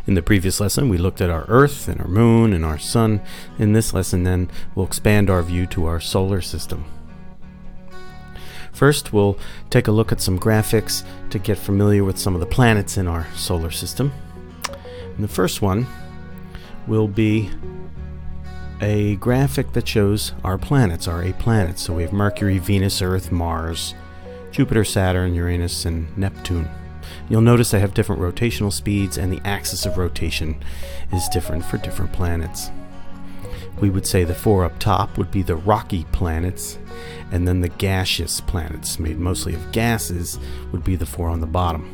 In the previous lesson, we looked at our Earth and our Moon and our Sun. In this lesson, then, we'll expand our view to our solar system. First, we'll take a look at some graphics to get familiar with some of the planets in our solar system. And the first one will be a graphic that shows our planets, our 8 planets. So we have Mercury, Venus, Earth, Mars, Jupiter, Saturn, Uranus, and Neptune. You'll notice they have different rotational speeds, and the axis of rotation is different for different planets. We would say the 4 up top would be the rocky planets, and then the gaseous planets, made mostly of gases, would be the 4 on the bottom.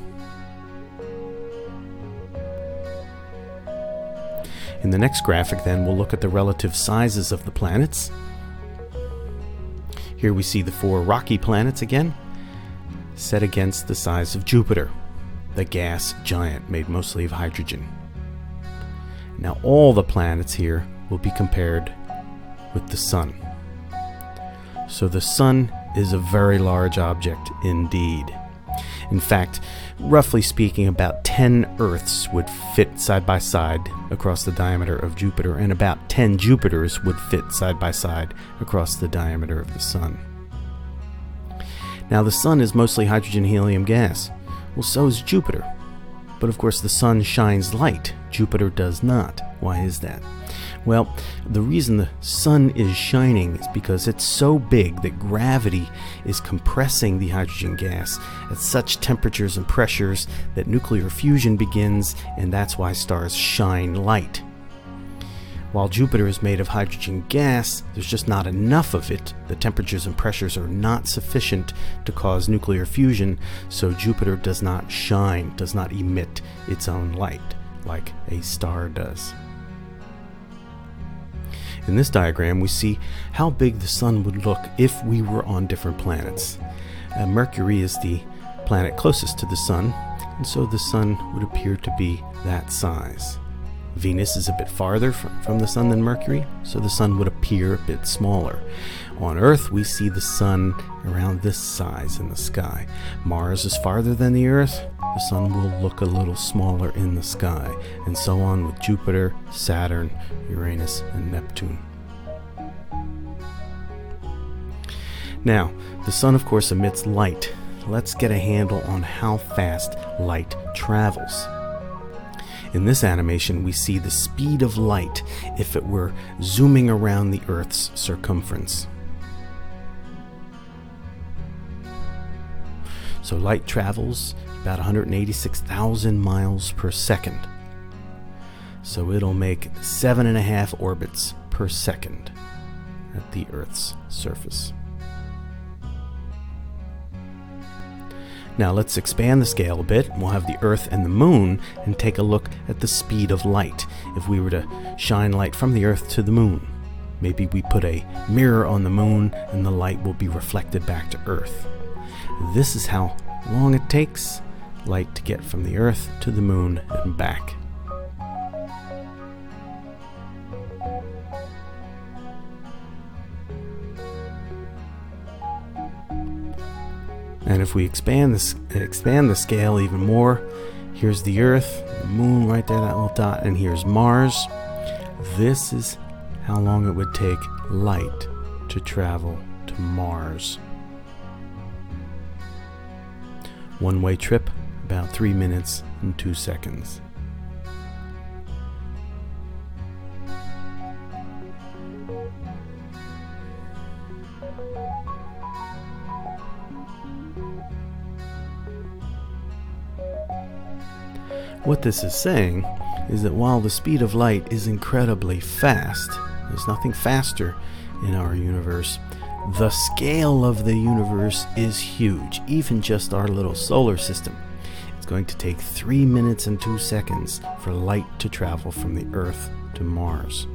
In the next graphic, then, we'll look at the relative sizes of the planets. Here we see the 4 rocky planets again, set against the size of Jupiter, the gas giant made mostly of hydrogen. Now all the planets here will be compared with the Sun. So the Sun is a very large object indeed. In fact, roughly speaking, about 10 Earths would fit side by side across the diameter of Jupiter, and about 10 Jupiters would fit side by side across the diameter of the Sun. Now the Sun is mostly hydrogen helium gas. Well, so is Jupiter. But of course the Sun shines light. Jupiter does not. Why is that? Well, the reason the Sun is shining is because it's so big that gravity is compressing the hydrogen gas at such temperatures and pressures that nuclear fusion begins, and that's why stars shine light. While Jupiter is made of hydrogen gas, there's just not enough of it. The temperatures and pressures are not sufficient to cause nuclear fusion, so Jupiter does not shine, does not emit its own light like a star does. In this diagram, we see how big the Sun would look if we were on different planets. Mercury is the planet closest to the Sun, and so the Sun would appear to be that size. Venus is a bit farther from the Sun than Mercury, so the Sun would appear a bit smaller. On Earth, we see the Sun around this size in the sky. Mars is farther than the Earth. The Sun will look a little smaller in the sky, and so on with Jupiter, Saturn, Uranus, and Neptune. Now, the Sun, of course, emits light. Let's get a handle on how fast light travels. In this animation, we see the speed of light if it were zooming around the Earth's circumference. So light travels about 186,000 miles per second. So it'll make 7.5 orbits per second at the Earth's surface. Now let's expand the scale a bit. We'll have the Earth and the Moon and take a look at the speed of light. If we were to shine light from the Earth to the Moon, maybe we put a mirror on the Moon and the light will be reflected back to Earth. This is how long it takes light to get from the Earth to the Moon and back. And if we expand the scale even more, here's the Earth, the Moon right there, that little dot, and here's Mars. This is how long it would take light to travel to Mars. One-way trip, about 3 minutes and 2 seconds. What this is saying is that while the speed of light is incredibly fast, there's nothing faster in our universe, the scale of the universe is huge, even just our little solar system. It's going to take 3 minutes and 2 seconds for light to travel from the Earth to Mars.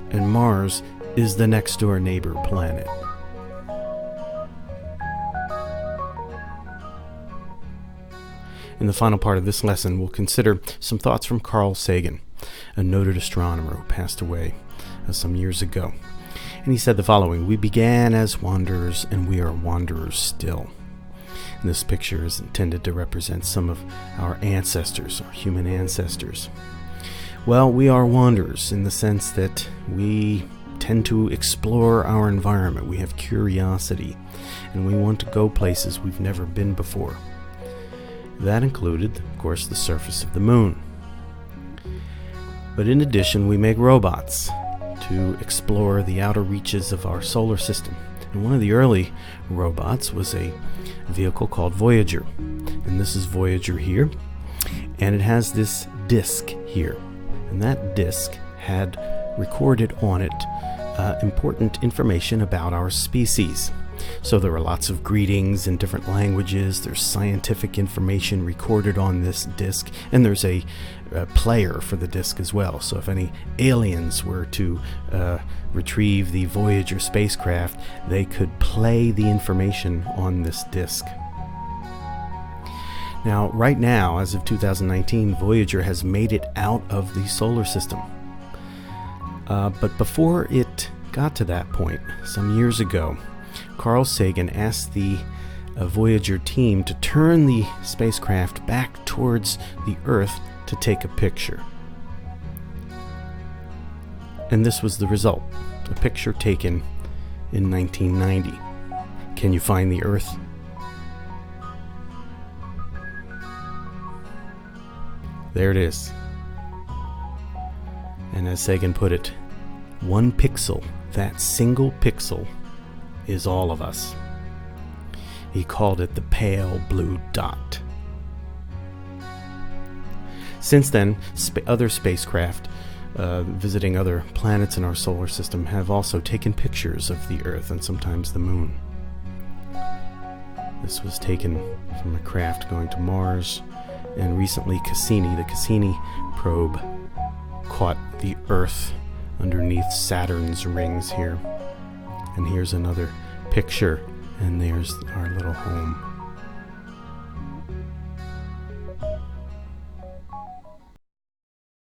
And Mars is the next door neighbor planet. In the final part of this lesson, we'll consider some thoughts from Carl Sagan, a noted astronomer who passed away some years ago. And he said the following: "We began as wanderers, and we are wanderers still." This picture is intended to represent some of our ancestors, our human ancestors. Well, we are wanderers in the sense that we tend to explore our environment. We have curiosity, and we want to go places we've never been before. That included, of course, the surface of the moon. But in addition, we make robots to explore the outer reaches of our solar system. And one of the early robots was a vehicle called Voyager. And this is Voyager here. And it has this disk here. And that disk had recorded on it important information about our species. So there are lots of greetings in different languages. There's scientific information recorded on this disk, and there's a player for the disk as well. So if any aliens were to retrieve the Voyager spacecraft, they could play the information on this disk. Now, right now, as of 2019, Voyager has made it out of the solar system. But before it got to that point, some years ago, Carl Sagan asked the Voyager team to turn the spacecraft back towards the Earth to take a picture. And this was the result, a picture taken in 1990. Can you find the Earth? There it is. And as Sagan put it, one pixel, that single pixel, is all of us. He called it the pale blue dot. Since then, other spacecraft visiting other planets in our solar system have also taken pictures of the Earth and sometimes the Moon. This was taken from a craft going to Mars, and recently the Cassini probe caught the Earth underneath Saturn's rings here. And here's another picture, and there's our little home.